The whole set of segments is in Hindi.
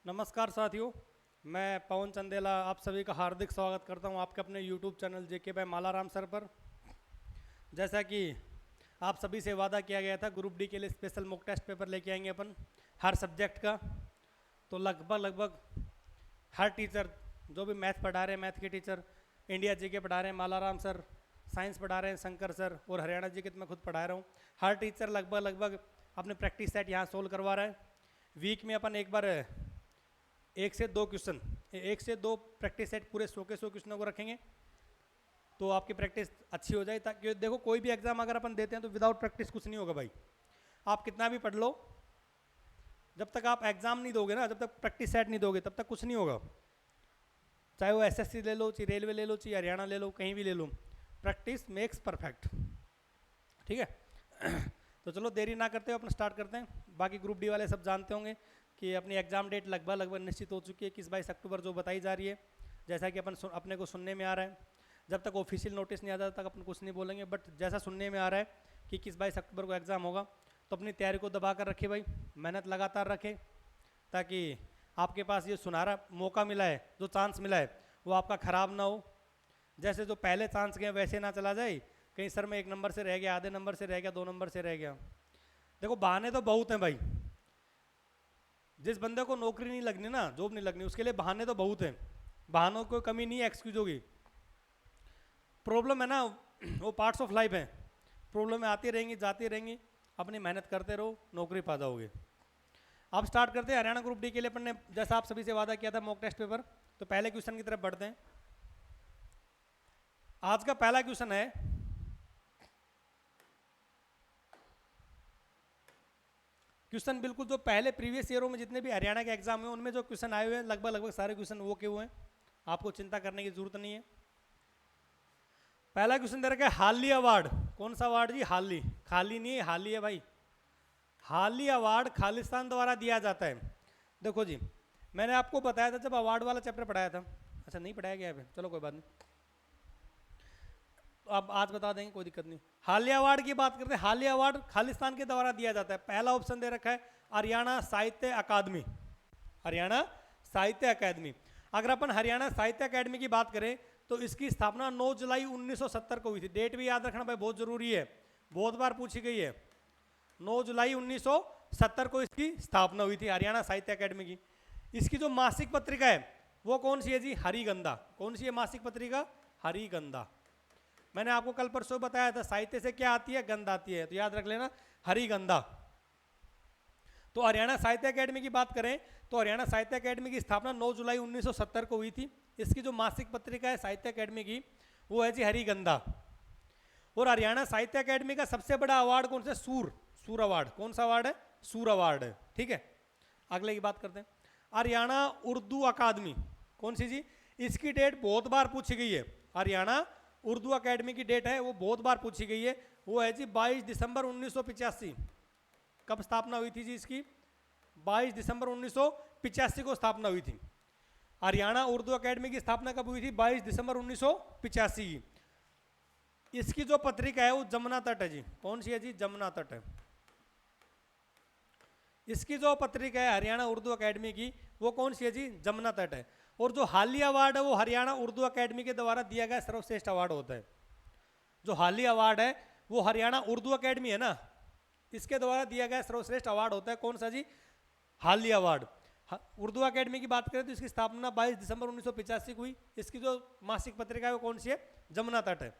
नमस्कार साथियों, मैं पवन चंदेला आप सभी का हार्दिक स्वागत करता हूं आपके अपने YouTube चैनल जेके बाय मालाराम सर पर। जैसा कि आप सभी से वादा किया गया था, ग्रुप डी के लिए स्पेशल मॉक टेस्ट पेपर लेके आएंगे अपन हर सब्जेक्ट का। तो लगभग हर टीचर जो भी मैथ पढ़ा रहे हैं, मैथ के टीचर इंडिया जीके पढ़ा रहे हैं मालाराम सर, साइंस पढ़ा रहे हैं शंकर सर, और हरियाणा जीके तो मैं खुद पढ़ा रहा हूँ। हर टीचर लगभग अपने प्रैक्टिस सेट यहाँ सोल्व करवा रहा है। वीक में अपन एक बार एक से दो प्रैक्टिस सेट पूरे 100 के 100 क्वेश्चनों को रखेंगे, तो आपकी प्रैक्टिस अच्छी हो जाए। ताकि देखो, कोई भी एग्जाम अगर अपन देते हैं तो विदाउट प्रैक्टिस कुछ नहीं होगा भाई। आप कितना भी पढ़ लो, जब तक आप एग्जाम नहीं दोगे ना, जब तक प्रैक्टिस सेट नहीं दोगे, तब तक कुछ नहीं होगा। चाहे वो एसएससी ले लो, चाहे रेलवे ले लो, चाहे हरियाणा ले लो, कहीं भी ले लो, प्रैक्टिस मेक्स परफेक्ट। ठीक है। तो चलो देरी ना करते हुए अपन स्टार्ट करते हैं। बाकी ग्रुप डी वाले सब जानते होंगे कि अपनी एग्जाम डेट लगभग निश्चित हो चुकी है, 21-22 अक्टूबर जो बताई जा रही है। जैसा कि अपने को सुनने में आ रहा है, जब तक ऑफिशियल नोटिस नहीं आता तब तक अपन कुछ नहीं बोलेंगे, बट जैसा सुनने में आ रहा है कि 21-22 अक्टूबर को एग्ज़ाम होगा, तो अपनी तैयारी को दबा कर रखे भाई, मेहनत लगातार रखें, ताकि आपके पास ये सुनहरा मौका मिला है, जो चांस मिला है वो आपका ख़राब ना हो। जैसे जो पहले चांस गए वैसे ना चला जाए, कहीं सर में 1 नंबर से रह गया, आधे नंबर से रह गया, 2 नंबर से रह गया। देखो, बहाने तो बहुत हैं भाई। जिस बंदे को नौकरी नहीं लगनी ना, जॉब नहीं लगनी, उसके लिए बहाने तो बहुत हैं। बहानों को कमी नहीं है, एक्सक्यूज होगी। प्रॉब्लम है ना, वो पार्ट्स ऑफ लाइफ है। प्रॉब्लम आती रहेंगी, जाती रहेंगी, अपनी मेहनत करते रहो, नौकरी पा जाओगे। अब स्टार्ट करते हैं हरियाणा ग्रुप डी के लिए। अपन ने जैसा आप सभी से वादा किया था मॉक टेस्ट पेपर, तो पहले क्वेश्चन की तरफ बढ़ते हैं। आज का पहला क्वेश्चन है, क्वेश्चन बिल्कुल जो पहले प्रीवियस ईयरों में जितने भी हरियाणा के एग्जाम हुए उनमें जो क्वेश्चन आए हुए हैं, लगभग सारे क्वेश्चन वो के हुए हैं, आपको चिंता करने की जरूरत नहीं है। पहला क्वेश्चन दे रखा है हार्ली अवार्ड। कौन सा अवार्ड जी? हार्ली, खाली नहीं है, हार्ली है भाई। हार्ली अवार्ड खालिस्तान द्वारा दिया जाता है। देखो जी, मैंने आपको बताया था जब अवार्ड वाला चैप्टर पढ़ाया था, अच्छा नहीं पढ़ाया गया है, चलो कोई बात नहीं, तो अब आज बता देंगे, कोई दिक्कत नहीं। हालिया अवार्ड की बात करते हैं। हालिया अवार्ड खालिस्तान के द्वारा दिया जाता है। पहला ऑप्शन दे रखा है हरियाणा साहित्य अकादमी, हरियाणा साहित्य अकादमी। अगर अपन हरियाणा साहित्य अकादमी की बात करें तो इसकी स्थापना 9 जुलाई 1970 को हुई थी। डेट भी याद रखना भाई, बहुत जरूरी है, बहुत बार पूछी गई है। 9 जुलाई 1970 को इसकी स्थापना हुई थी हरियाणा साहित्य अकादमी की। इसकी जो मासिक पत्रिका है वो कौन सी है जी? हरिगंधा। कौन सी है मासिक पत्रिका? हरिगंधा। मैंने आपको कल परसों बताया था, साहित्य से क्या आती है? गंध आती है, तो याद रख लेना, हरिगंधा। तो हरियाणा साहित्य अकादमी की बात करें तो हरियाणा साहित्य अकादमी की स्थापना 9 जुलाई 1970 को हुई थी। इसकी जो मासिक पत्रिका है साहित्य अकादमी की वो है जी हरिगंधा। और हरियाणा साहित्य अकादमी का सबसे बड़ा अवार्ड कौन सा? सूर अवार्ड। कौन सा अवार्ड है? सूर अवार्ड है। ठीक है, अगले की बात करते हैं। हरियाणा उर्दू अकादमी, कौन सी जी? इसकी डेट बहुत बार पूछी गई है। हरियाणा उर्दू अकेडमी की डेट है वो बहुत बार पूछी गई है, वो है जी 22 दिसंबर 1985। कब स्थापना हुई थी जी इसकी? 22 दिसंबर 1985 को स्थापना हुई थी। हरियाणा उर्दू अकेडमी की स्थापना कब हुई थी? 22 दिसंबर 1985 की। इसकी जो पत्रिका है वो जमुना तट है जी। कौन सी है जी? जमुना तट है। इसकी जो पत्रिका है हरियाणा उर्दू अकेडमी की वो कौन सी है जी? जमुना तट है। और जो हाली अवार्ड है वो हरियाणा उर्दू अकेडमी के द्वारा दिया गया सर्वश्रेष्ठ अवार्ड होता है। जो हाली अवार्ड है वो हरियाणा उर्दू अकेडमी है ना, इसके द्वारा दिया गया सर्वश्रेष्ठ अवार्ड होता है। कौन सा जी? हाली अवार्ड। उर्दू अकेडमी की बात करें तो इसकी स्थापना 22 दिसंबर 1985 को हुई। इसकी जो मासिक पत्रिका है वो कौन सी है? जमुना तट है।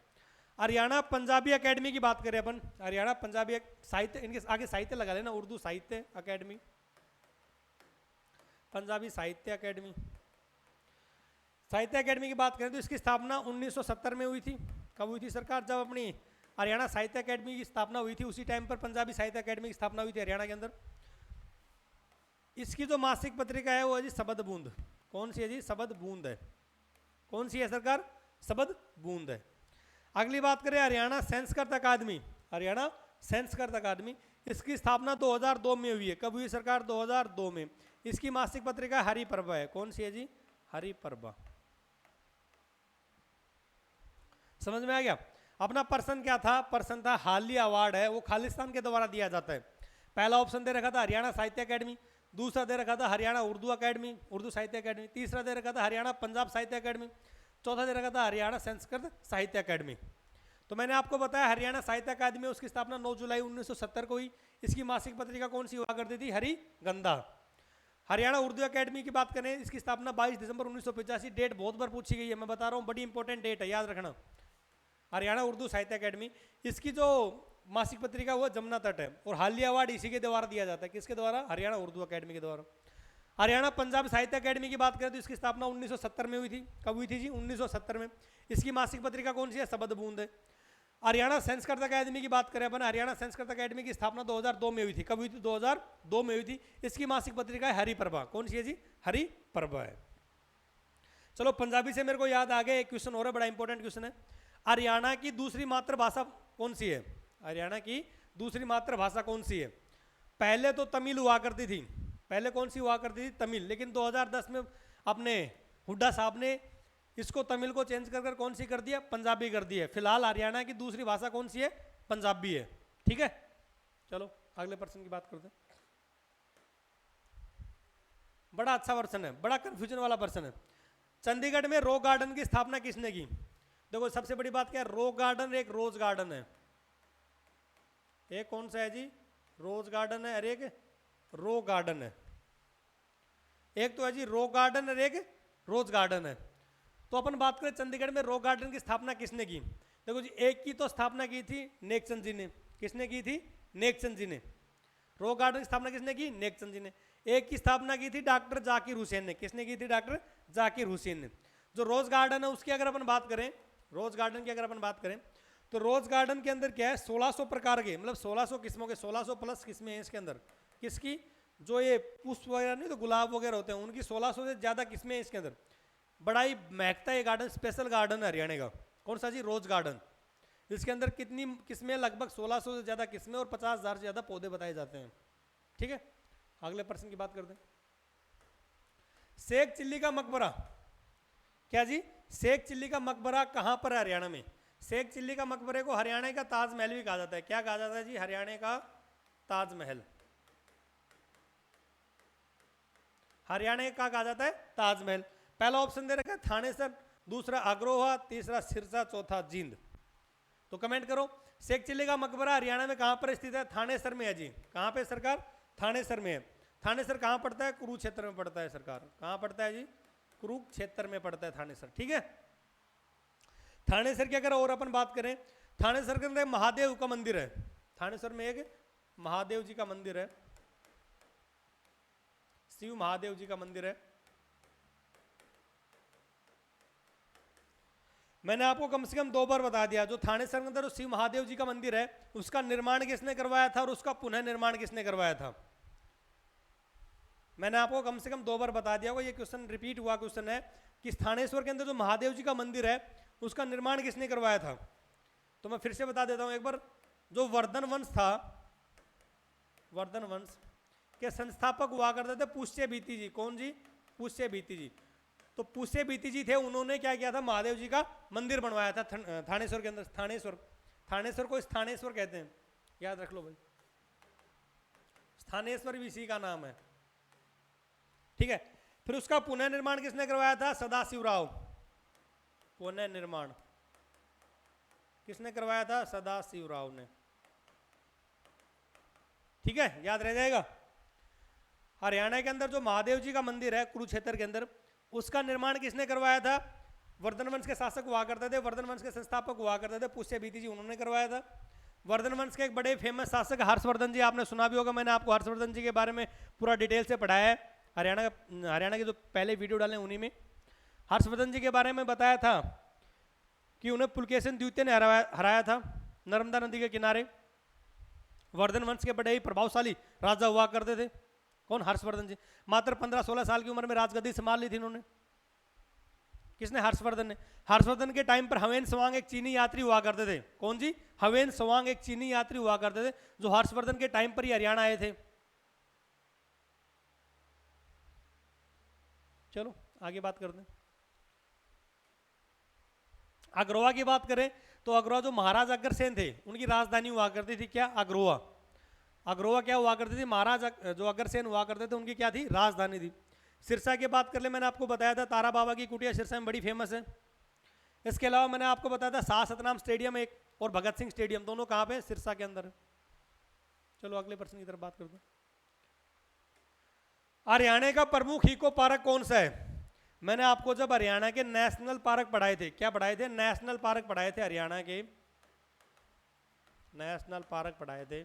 हरियाणा पंजाबी अकेडमी की बात करें अपन, हरियाणा पंजाबी साहित्य, इनके आगे साहित्य लगा लेना, उर्दू साहित्य अकेडमी, पंजाबी साहित्य अकेडमी। साहित्य अकेडमी की बात करें तो इसकी स्थापना 1970 में हुई थी। कब हुई थी सरकार? जब अपनी हरियाणा साहित्य अकेडमी की स्थापना हुई थी उसी टाइम पर पंजाबी साहित्य अकेडमी की स्थापना हुई थी हरियाणा के अंदर। इसकी जो मासिक पत्रिका है वो है जी शबद बूंद। कौन सी है जी? शबद बूंद है। कौन सी है सरकार? शबद बूंद है। अगली बात करें हरियाणा संस्कृत अकादमी, हरियाणा संस्कृत अकादमी। इसकी स्थापना 2002 में हुई है। कब हुई सरकार? 2002 में। इसकी मासिक पत्रिका हरिपर्व है। कौन सी है जी? हरिपर्व। समझ में आ गया? अपना पर्सन क्या था? पर्सन था हाली अवार्ड है, वो खालिस्तान के द्वारा दिया जाता है। पहला ऑप्शन दे रखा था हरियाणा साहित्य अकेडमी, दूसरा दे रखा था हरियाणा उर्दू अकेडमी, उर्दू साहित्य अकेडमी। तीसरा दे रखा था हरियाणा पंजाब साहित्य अकेडमी। चौथा दे रखा था हरियाणा संस्कृत साहित्य अकेडमी। तो मैंने आपको बताया हरियाणा साहित्य अकादमी, उसकी स्थापना 9 जुलाई 1970 को हुई। इसकी मासिक पत्रिका कौन सी हुआ करती थी? हरिगंधा। हरियाणा उर्दू अकेडमी की बात करें, इसकी स्थापना 22 दिसंबर 1985। डेट बहुत बार पूछी गई है, मैं बता रहा हूँ, बड़ी इंपॉर्टेंट डेट है, याद रखना। हरियाणा उर्दू साहित्य अकेडमी, इसकी जो मासिक पत्रिका वो जमुना तट है, और हालिया अवार्ड इसी के द्वारा दिया जाता है। किसके द्वारा? हरियाणा उर्दू अकेडमी के द्वारा। हरियाणा पंजाब साहित्य अकेडमी की बात करें तो इसकी स्थापना 1970 में हुई थी। कब हुई थी जी? 1970 में। इसकी मासिक पत्रिका कौन सी है? शबद बूंद है। हरियाणा संस्कृत अकादमी की बात करें अपन, हरियाणा संस्कृत अकादमी की स्थापना 2002 में हुई थी। कब हुई थी? 2002 में हुई थी। इसकी मासिक पत्रिका है हरिप्रभा। कौन सी है जी? हरिप्रभा है। चलो पंजाबी से मेरे को याद आ गया, एक क्वेश्चन और है, बड़ा इंपॉर्टेंट क्वेश्चन है। हरियाणा की दूसरी मातृभाषा कौन सी है? हरियाणा की दूसरी मातृभाषा कौन सी है? पहले तो तमिल हुआ करती थी। पहले कौन सी हुआ करती थी? तमिल। लेकिन 2010 में अपने हुड्डा साहब ने इसको तमिल को चेंज कर कौन सी कर दिया? पंजाबी कर दी है। फिलहाल हरियाणा की दूसरी भाषा कौन सी है? पंजाबी है। ठीक है, चलो अगले प्रश्न की बात करते हैं। बड़ा अच्छा प्रश्न है, बड़ा कंफ्यूजन वाला प्रश्न है। चंडीगढ़ में रॉक गार्डन की स्थापना किसने की? देखो सबसे बड़ी बात क्या है, रॉक गार्डन एक रोज गार्डन है। एक कौन सा है जी? रोज गार्डन है, और एक रॉक गार्डन है। एक तो है जी रॉक गार्डन और एक रोज गार्डन है। तो अपन बात करें चंडीगढ़ में रॉक गार्डन की स्थापना किसने की? देखो जी, एक की तो स्थापना की थी नेकचंद जी ने। किसने की थी? नेकचंद जी ने। रॉक गार्डन की स्थापना किसने की? नेकचंद जी ने। एक की स्थापना की थी डॉक्टर जाकिर हुसैन ने। किसने की थी? डॉक्टर जाकिर हुसैन ने। जो रोज गार्डन है उसकी अगर अपन बात करें, रोज गार्डन की अगर अपन बात करें तो रोज गार्डन के अंदर क्या है? 1600 प्रकार के, मतलब 1600 किस्मों के, 1600 प्लस किस्में हैं इसके अंदर। किसकी? जो ये पुष्प वगैरह नहीं तो गुलाब वगैरह होते हैं, उनकी 1600 से ज्यादा किस्में हैं इसके अंदर। बड़ा ही महकता है ये गार्डन, स्पेशल गार्डन है हरियाणा का। कौन सा जी? रोज गार्डन। इसके अंदर कितनी किस्में? लगभग 1600 से ज्यादा किस्में और 50,000 से ज्यादा पौधे बताए जाते हैं। ठीक है, अगले प्रश्न की बात करते हैं। शेख चिल्ली का मकबरा, क्या जी? शेख चिल्ली का मकबरा कहां पर है? हरियाणा में। शेख चिल्ली का मकबरे को हरियाणा का ताजमहल भी कहा जाता है। क्या कहा जाता है जी? हरियाणा का ताजमहल। हरियाणा का कहा जाता है ताजमहल। पहला ऑप्शन दे रखा है थानेसर, दूसरा अग्रोहा, तीसरा सिरसा, चौथा जींद। तो कमेंट करो, शेख चिल्ली का मकबरा हरियाणा में कहां पर स्थित है? थानेसर में है जी। कहां पे सरकार? थानेसर में है। थानेसर कहां पड़ता है? कुरुक्षेत्र में पड़ता है सरकार। कहां पड़ता है जी? कुरुक्षेत्र में पड़ता है थानेसर। ठीक है, थानेसर की अगर और अपन बात करें, थानेसर के अंदर महादेव का मंदिर है। थानेसर में एक महादेव जी का मंदिर है, शिव महादेव जी का मंदिर है। मैंने आपको कम से कम 2 बार बता दिया, जो थानेसर के अंदर शिव महादेव जी का मंदिर है उसका निर्माण किसने करवाया था और उसका पुनः निर्माण किसने करवाया था। मैंने आपको कम से कम 2 बार बता दिया होगा, ये क्वेश्चन रिपीट हुआ क्वेश्चन है कि थानेश्वर के अंदर जो महादेव जी का मंदिर है उसका निर्माण किसने करवाया था। तो मैं फिर से बता देता हूं एक बार, जो वर्धन वंश था, वर्धन वंश के संस्थापक हुआ करते थे पुष्य बीती जी। कौन जी? पुष्य बीती जी। तो पुष्य बीती जी थे, उन्होंने क्या किया था? महादेव जी का मंदिर बनवाया था थानेश्वर के अंदर। थानेश्वर, थानेश्वर को स्थानेश्वर कहते हैं, याद रख लो भाई। स्थानेश्वर भी इसी का नाम है। ठीक है, फिर उसका पुनः निर्माण किसने करवाया था? सदाशिवराव। पुनः निर्माण किसने करवाया था? सदाशिवराव ने। ठीक है, याद रह जाएगा। हरियाणा के अंदर जो महादेव जी का मंदिर है कुरुक्षेत्र के अंदर, उसका निर्माण किसने करवाया था? वर्धन वंश के शासक हुआ करते थे, वर्धन वंश के संस्थापक हुआ करते थे पुष्य बीती जी, उन्होंने करवाया था। वर्धन वंश के एक बड़े फेमस शासक हर्षवर्धन जी, आपने सुना भी होगा, मैंने आपको हर्षवर्धन जी के बारे में पूरा डिटेल से पढ़ाया है। हरियाणा के जो पहले वीडियो डाले उन्हीं में हर्षवर्धन जी के बारे में बताया था कि उन्हें पुलकेशिन द्वितीय ने हराया था नर्मदा नदी के किनारे। वर्धन वंश के बड़े ही प्रभावशाली राजा हुआ करते थे। कौन? हर्षवर्धन जी। मात्र 15-16 साल की उम्र में राजगद्दी संभाल ली थी इन्होंने। किसने? हर्षवर्धन ने। हर्षवर्धन के टाइम पर हवेन सवांग एक चीनी यात्री हुआ करते थे। कौन जी? हवेन सवांग एक चीनी यात्री हुआ करते थे, जो हर्षवर्धन के टाइम पर ही हरियाणा आए थे। चलो आगे बात करते हैं। अग्रोहा की बात करें तो अग्रोहा जो महाराज अग्रसेन थे उनकी राजधानी हुआ करती थी क्या? अग्रोहा। अग्रोहा क्या हुआ करती थी, महाराज जो अग्रसेन हुआ करते थे उनकी क्या थी, राजधानी थी। सिरसा की बात कर ले, मैंने आपको बताया था तारा बाबा की कुटिया सिरसा में बड़ी फेमस है। इसके अलावा मैंने आपको बताया था शाह सतनाम स्टेडियम एक और भगत सिंह स्टेडियम, दोनों कहाँ पे, सिरसा के अंदर है। चलो अगले प्रश्न की तरफ बात करते हैं। हरियाणा का प्रमुख इको पार्क कौन सा है? मैंने आपको जब हरियाणा के नेशनल पार्क पढ़ाए थे, क्या पढ़ाए थे, नेशनल पार्क पढ़ाए थे, हरियाणा के नेशनल पार्क पढ़ाए थे,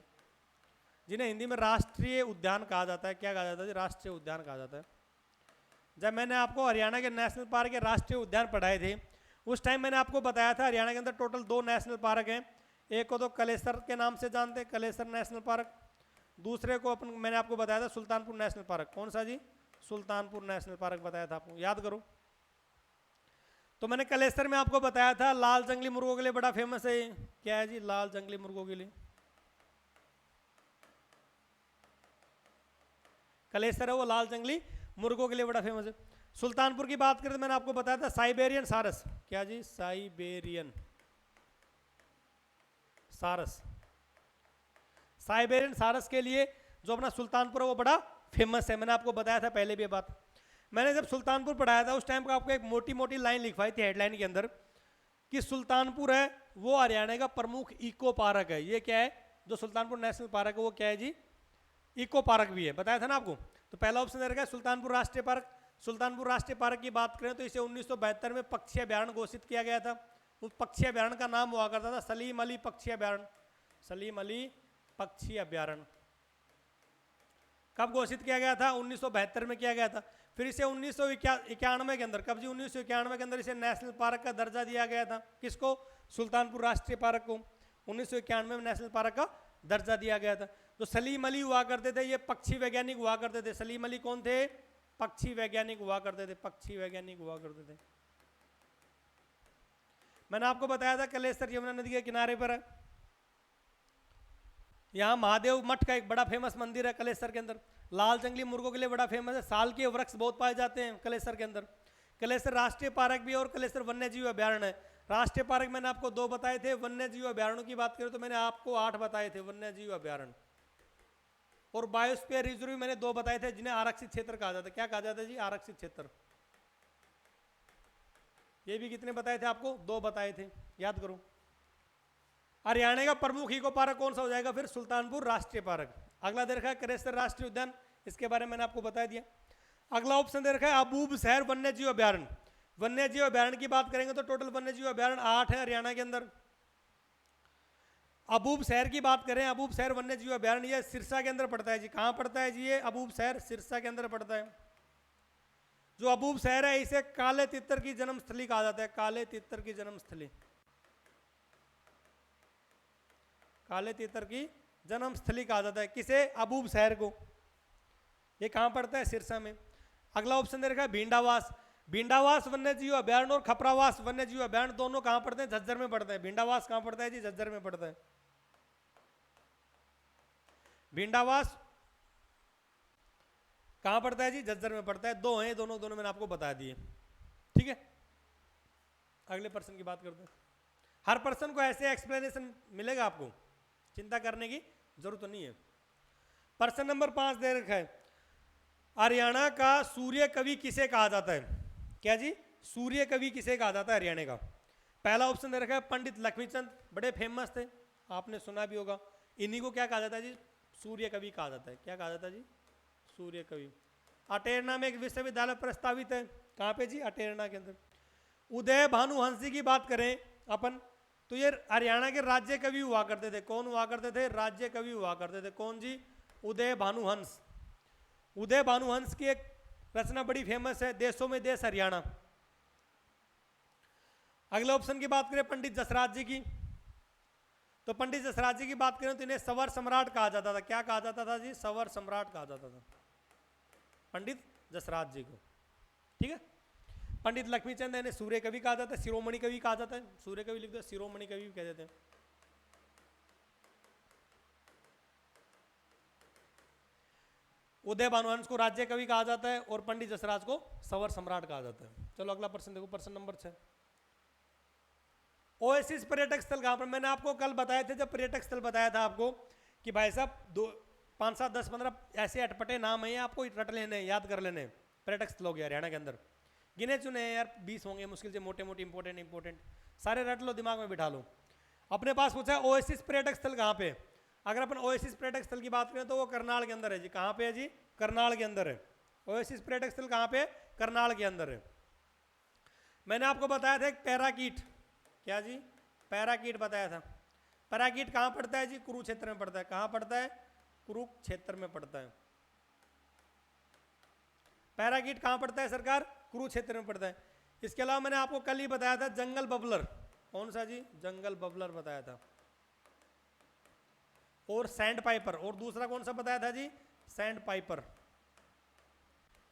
जिन्हें हिंदी में राष्ट्रीय उद्यान कहा जाता है। क्या कहा जाता है? राष्ट्रीय उद्यान कहा जाता है। जब मैंने आपको हरियाणा के नेशनल पार्क के राष्ट्रीय उद्यान पढ़ाए थे, उस टाइम मैंने आपको बताया था हरियाणा के अंदर टोटल 2 नेशनल पार्क हैं। एक को तो कलेसर के नाम से जानते हैं, कलेसर नेशनल पार्क। दूसरे को मैंने आपको बताया था सुल्तानपुर नेशनल पार्क। कौन सा जी? सुल्तानपुर नेशनल पार्क बताया था आपको, याद करो। तो मैंने कलेसर में आपको बताया था लाल जंगली मुर्गों के लिए बड़ा फेमस है। क्या है जी? लाल जंगली मुर्गों के लिए कलेसर है, वो लाल जंगली मुर्गों के लिए बड़ा फेमस है। सुल्तानपुर की बात करें तो मैंने आपको बताया था साइबेरियन सारस। क्या जी? साइबेरियन सारस। साइबेरियन सारस के लिए जो अपना सुल्तानपुर है वो बड़ा फेमस है। मैंने आपको बताया था पहले भी ये बात। मैंने जब सुल्तानपुर पढ़ाया था उस टाइम पर आपको एक मोटी मोटी लाइन लिखवाई थी हेडलाइन के अंदर कि सुल्तानपुर है वो हरियाणा का प्रमुख इको पार्क है। ये क्या है? जो सुल्तानपुर नेशनल पार्क है वो क्या है जी? इको पार्क भी है, बताया था ना आपको। तो पहला ऑप्शन दे रखा है सुल्तानपुर राष्ट्रीय पार्क। सुल्तानपुर राष्ट्रीय पार्क की बात करें तो इसे 1972 में पक्षी अभ्यारण्य घोषित किया गया था। उस पक्षी अभ्यारण्य का नाम हुआ करता था सलीम अली पक्षी अभ्यारण्य। सलीम अली पक्षी अभ्यारण्य कब घोषित किया गया था? 1972 में किया गया था। फिर इसे 1991 के अंदर, कब जी? 1991 के अंदर इसे नेशनल पार्क का दर्जा दिया गया था। किसको? सुल्तानपुर राष्ट्रीय पार्क को 1991 में नेशनल पार्क का दर्जा दिया गया था। तो सलीम अली हुआ करते थे, ये पक्षी वैज्ञानिक हुआ करते थे। सलीम अली कौन थे? पक्षी वैज्ञानिक हुआ करते थे, पक्षी वैज्ञानिक हुआ करते थे। मैंने आपको बताया था कलेसर यमुना नदी के किनारे पर है। यहाँ महादेव मठ का एक बड़ा फेमस मंदिर है कलेसर के अंदर। लाल जंगली मुर्गों के लिए बड़ा फेमस है। साल के वृक्ष बहुत पाए जाते हैं कलेसर के अंदर। कलेसर राष्ट्रीय पार्क भी है और कलेसर वन्य जीव अभ्यारण्य है। राष्ट्रीय पार्क मैंने आपको 2 बताए थे। वन्य जीव अभ्यारण्यों की बात करें तो मैंने आपको 8 बताए थे वन्य जीव अभ्यारण्य। और बायोस्फीयर रिजर्व मैंने 2 बताए थे जिन्हें आरक्षित क्षेत्र कहा जाता है। क्या कहा जाता है जी? आरक्षित क्षेत्र। ये भी कितने बताए थे आपको? 2 बताए थे, याद करो। हरियाणा का प्रमुख इको पार्क कौन सा हो जाएगा? फिर सुल्तानपुर राष्ट्रीय पार्क। अगला दे रखा है कलेसर राष्ट्रीय उद्यान, इसके बारे में मैंने आपको बता दिया। अगला ऑप्शन दे रखा है अबूब शहर वन्य जीव अभ्यारण्य। वन्य जीव अभ्यारण्य की बात करेंगे तो टोटल वन्य जीव अभ्यारण्य 8 है हरियाणा के अंदर। अबूब शहर की बात करें, अबूब शहर वन्य जीव अभ्यारण्य ये सिरसा के अंदर पड़ता है जी। कहाँ पड़ता है जी? ये अबूब शहर सिरसा के अंदर पड़ता है। जो अबूब शहर है इसे काले तितर की जन्मस्थली कहा जाता है। काले तितर की जन्मस्थली, काले तितर की जन्मस्थली कहा जाता है। किसे? अबूब शहर को। ये कहाँ पड़ता है? सिरसा में। अगला ऑप्शन दे रखा है भिंडावास। भिंडावास वन्य जीव अभ्यारण्य और खपरावास वन्य जीव अभ्यारण्य दोनों कहाँ पड़ते हैं? झज्जर में पड़ते हैं। भिंडावास कहाँ पड़ता है जी? झज्जर में पड़ता है। भिंडावास कहाँ पड़ता है जी? झज्जर में पड़ता है। 2 हैं, दोनों मैंने आपको बता दिए। ठीक है, अगले पर्सन की बात करते हैं। हर पर्सन को ऐसे एक्सप्लेनेशन मिलेगा, आपको चिंता करने की जरूरत नहीं है। पर्सन नंबर 5 दे रखा है हरियाणा का सूर्य कवि किसे कहा जाता है? क्या जी? सूर्य कवि किसे कहा जाता है हरियाणा का? पहला ऑप्शन दे रखा है पंडित लक्ष्मीचंद, बड़े फेमस थे, आपने सुना भी होगा। इन्हीं को क्या कहा जाता है जी? सूर्य कवि कहा जाता है। क्या कहा जाता है जी? सूर्य कवि। अटेरना में एक विश्वविद्यालय प्रस्तावित है। कहाँ पे जी? अटेरना के अंदर। उदय भानुवंशी की बात करें अपन तो ये हरियाणा के राज्य कवि हुआ करते थे। कौन हुआ करते थे? राज्य कवि हुआ करते थे। कौन जी? उदय भानुवंश। उदय भानुवंश की एक रचना बड़ी फेमस है, देशों में देश हरियाणा। अगले ऑप्शन की बात करें पंडित जसराज जी की, तो पंडित जसराज जी की बात करें तो इन्हें सवर सम्राट कहा जाता था। क्या कहा जाता था जी? सवर सम्राट कहा जाता था पंडित जसराज जी को। ठीक है, पंडित लक्ष्मीचंद इन्हें सूर्य कवि कहा जाता है, शिरोमणि कवि कहा जाता है। सूर्य कवि लिख दो, शिरोमणि कवि भी कह देते हैं। उदय भानुवंश को राज्य कवि कहा जाता है और पंडित जसराज को सवर सम्राट कहा जाता है। चलो अगला प्रश्न देखो, प्रश्न नंबर 6। ओएसिस पर्यटक स्थल कहां पर? मैंने आपको कल बताए थे, जब पर्यटक स्थल बताया था आपको कि भाई साहब 5, 7, 10, 15 ऐसे अटपटे नाम हैं, आपको रट लेने, याद कर लेने। पर्यटक स्थल हो गया हरियाणा के अंदर, गिने चुने हैं यार, 20 होंगे मुश्किल से, मोटे मोटे इंपॉर्टेंट सारे रट लो, दिमाग में बिठा लो। अपने पास पूछा है ओएसिस पर्यटक स्थल कहाँ पे। अगर अपन ओएसिस पर्यटक स्थल की बात करें तो वो करनाल के अंदर है जी। कहाँ पे है जी? करनाल के अंदर है। ओएसिस पर्यटक स्थल कहाँ पे? करनाल के अंदर है। मैंने आपको बताया था एक पैराकीट, क्या जी? पैराकीट बताया था। पैराकीट कहाँ पड़ता है जी? कुरुक्षेत्र में पड़ता है। कहाँ पड़ता है? कुरुक्षेत्र में पड़ता है। पैराकीट कहाँ पड़ता है सरकार? कुरुक्षेत्र में पड़ता है। इसके अलावा मैंने आपको कल ही बताया था जंगल बबलर, कौन सा जी? जंगल बबलर बताया था। और सैंड पाइपर, और दूसरा कौन सा बताया था जी? Sand Piper.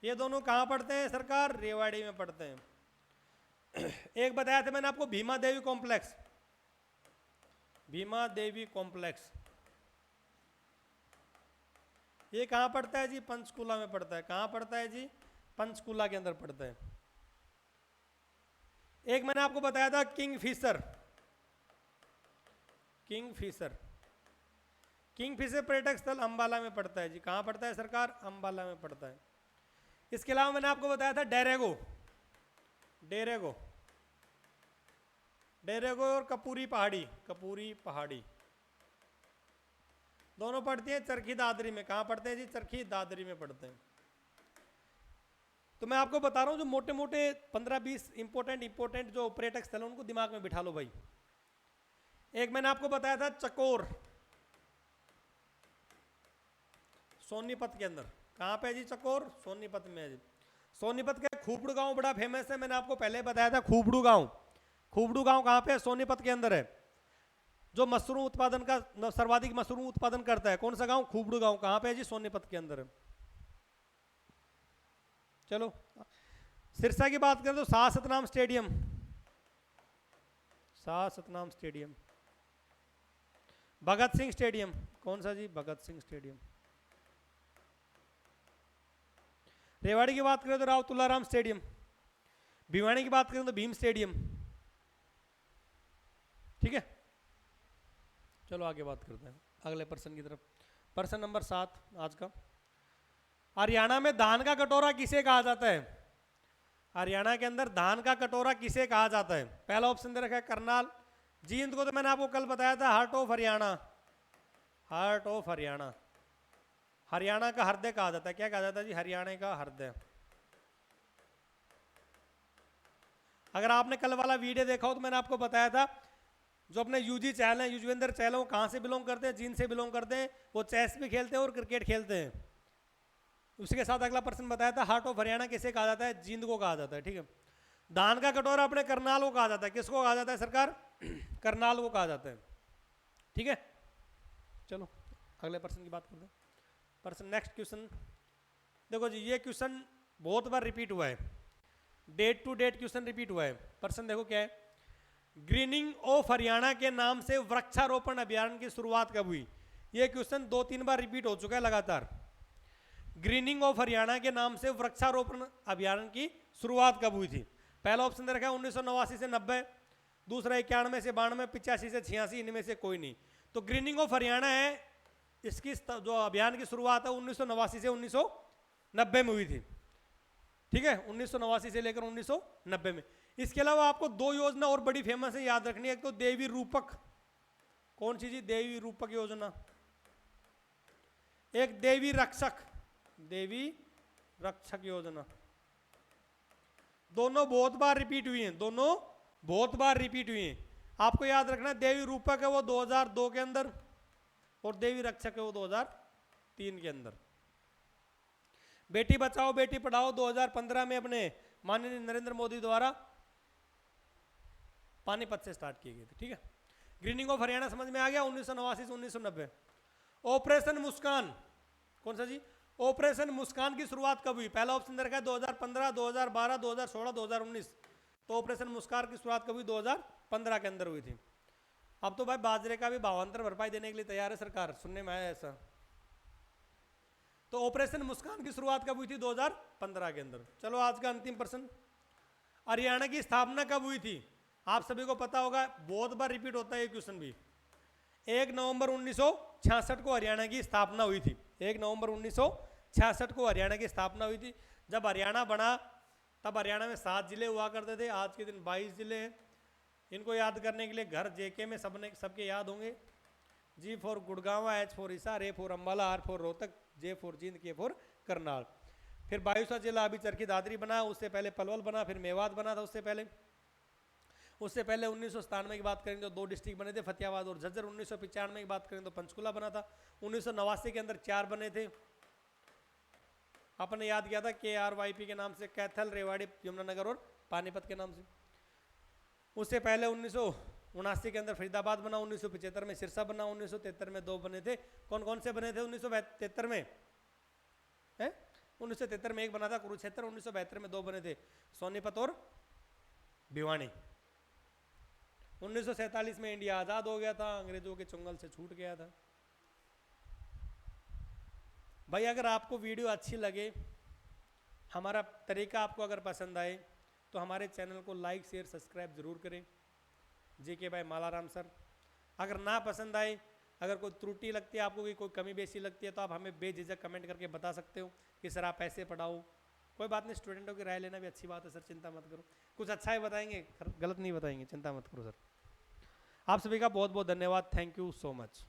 ये दोनों कहाँ पड़ते हैं सरकार? रेवाड़ी में पड़ते हैं। एक बताया था मैंने आपको भीमा देवी कॉम्प्लेक्स, भीमा देवी कॉम्प्लेक्स, ये कहाँ पड़ता है जी? पंचकुला में पड़ता है। कहाँ पड़ता है जी? पंचकुला के अंदर पड़ता है। एक मैंने आपको बताया था किंगफिशर, किंगफिशर, किंगफिशर पर्यटक स्थल अंबाला में पड़ता है जी। कहाँ पड़ता है सरकार? अंबाला में पड़ता है। इसके अलावा मैंने आपको बताया था डेरेगो, डेरेगो, डेरेगो और कपूरी पहाड़ी, कपूरी पहाड़ी दोनों पड़ती हैं चरखी दादरी में। कहाँ पड़ते हैं जी? चरखी दादरी में पड़ते हैं। तो मैं आपको बता रहा हूँ जो मोटे मोटे 15-20 इंपॉर्टेंट जो पर्यटक स्थल हैं उनको दिमाग में बिठा लो भाई। एक मैंने आपको बताया था चकोर, सोनीपत के अंदर। कहाँ पे है जी चकोर? सोनीपत में है जी। सोनीपत का खूबड़ू गांव बड़ा फेमस है, मैंने आपको पहले बताया था। खूबड़ू गांव, खूबड़ू गांव कहाँ पे है? सोनीपत के अंदर है। जो मशरूम उत्पादन का सर्वाधिक मशरूम उत्पादन करता है, कौन सा गांव? खूबड़ू गांव। कहाँ पे है जी? सोनीपत के अंदर है। चलो सिरसा की बात करें तो Shah Satnam stadium, Shah Satnam stadium. Bhagat Singh stadium, कौन सा जी? भगत सिंह स्टेडियम। रेवाड़ी की बात करें तो राव तुलाराम स्टेडियम। भिवानी की बात करें तो भीम स्टेडियम। ठीक है, चलो आगे बात करते हैं अगले पर्सन की तरफ। पर्सन नंबर 7 आज का, हरियाणा में धान का कटोरा किसे कहा जाता है? हरियाणा के अंदर धान का कटोरा किसे कहा जाता है? पहला ऑप्शन दे रखा है करनाल। जींद को तो मैंने आपको कल बताया था heart of Haryana, heart of Haryana. Haryana का हृदय कहा जाता है। क्या कहा जाता है जी? हरियाणा का हृदय। अगर आपने कल वाला वीडियो देखा हो तो मैंने आपको बताया था जो अपने यूजी चैनल है, युजवेंद्र चैनल, वो कहाँ से बिलोंग करते हैं? जींद से बिलोंग करते हैं। वो चेस भी खेलते हैं और क्रिकेट खेलते हैं। उसके साथ अगला पर्सन बताया था हार्ट ऑफ हरियाणा किसे कहा जाता है? जींद को कहा जाता है। ठीक है, धान का कटोरा अपने करनाल को कहा जाता है। किसको कहा जाता है सरकार? करनाल को कहा जाता है। ठीक है, चलो अगले पर्सन की बात करते हैं। पर्सन नेक्स्ट क्वेश्चन देखो जी, ये क्वेश्चन बहुत बार रिपीट हुआ है, date to date question repeat हुआ है। पर्सन देखो क्या है, ग्रीनिंग ऑफ हरियाणा के नाम से वृक्षारोपण अभियान की शुरुआत कब हुई? ये क्वेश्चन 2-3 बार रिपीट हो चुका है लगातार। ग्रीनिंग ऑफ हरियाणा के नाम से वृक्षारोपण अभियान की शुरुआत कब हुई थी? पहला ऑप्शन दे रखा है 1989 से 90, दूसरा 91 से 92, 85 से 86, इनमें से कोई नहीं। तो ग्रीनिंग ऑफ हरियाणा है, इसकी जो अभियान की शुरुआत है 1989 से 1990 में हुई थी। ठीक है, 1989 से लेकर 1990 में। इसके अलावा आपको 2 योजना और बड़ी फेमस है, याद रखनी है। एक तो देवी रूपक, कौन सी जी? देवी रूपक योजना। एक देवी रक्षक, देवी रक्षक योजना। दोनों बहुत बार रिपीट हुई हैं, दोनों बहुत बार रिपीट हुई हैं। आपको याद रखना है देवी रूपक है वो 2002 के अंदर, और देवी रक्षक है वो 2003 के अंदर। बेटी बचाओ बेटी पढ़ाओ 2015 में अपने माननीय नरेंद्र मोदी द्वारा पानीपत से स्टार्ट की गई थी। ठीक है, ग्रीनिंग ऑफ हरियाणा समझ में आ गया। 1989 से 1990। ऑपरेशन मुस्कान, कौन सा जी? ऑपरेशन मुस्कान की शुरुआत कब हुई? पहला ऑप्शन रखा है 2015, 2012, 2016, 2019। तो ऑपरेशन मुस्कान की शुरुआत कब हुई? 2015 के अंदर हुई थी। अब तो भाई बाजरे का भी भावांतर भरपाई देने के लिए तैयार है सरकार, सुनने में आया ऐसा। तो ऑपरेशन मुस्कान की शुरुआत कब हुई थी? 2015 के अंदर। चलो आज का अंतिम प्रश्न, हरियाणा की स्थापना कब हुई थी? आप सभी को पता होगा, बहुत बार रिपीट होता है ये क्वेश्चन भी। 1 नवंबर 1966 को हरियाणा की स्थापना हुई थी। 1 नवंबर 1966 को हरियाणा की स्थापना हुई थी। जब हरियाणा बना तब हरियाणा में 7 जिले हुआ करते थे, आज के दिन 22 जिले हैं। इनको याद करने के लिए घर जेके में सबके याद होंगे। G for Gurgaon, H for Hisar, A for Ambala, R for Rohtak, J for Jind, K for Karnal. फिर 22वां जिला अभी चरखी दादरी बना, उससे पहले पलवल बना, फिर मेवात बना था उससे पहले। 1997 की बात करें तो 2 डिस्ट्रिक्ट बने थे, फतेहाबाद और झज्जर। 1995 की बात करें तो पंचकुला बना था। 1989 के अंदर 4 बने थे। आपने याद किया था KRYP के नाम से, कैथल, रेवाड़ी, यमुनानगर और पानीपत के नाम से। उससे पहले 1979 के अंदर फरीदाबाद बना, 1975 में सिरसा बना, 1973 में 2 बने थे। कौन कौन से बने थे 1973 में? 1973 में 1 बना था कुरुक्षेत्र, 1972 में 2 बने थे सोनीपत और भिवानी। 1947 में इंडिया आज़ाद हो गया था, अंग्रेजों के चंगुल से छूट गया था। भाई अगर आपको वीडियो अच्छी लगे, हमारा तरीका आपको अगर पसंद आए तो हमारे चैनल को लाइक, शेयर, सब्सक्राइब जरूर करें। JK भाई मालाराम सर। अगर ना पसंद आए, अगर कोई त्रुटि लगती है आपको, कोई कमी बेसी लगती है, तो आप हमें बेझिझक कमेंट करके बता सकते हो कि सर आप ऐसे पढ़ाओ। कोई बात नहीं, स्टूडेंटों की राय लेना भी अच्छी बात है सर, चिंता मत करो। कुछ अच्छा ही बताएंगे, गलत नहीं बताएंगे, चिंता मत करो सर। आप सभी का बहुत बहुत धन्यवाद। Thank you so much.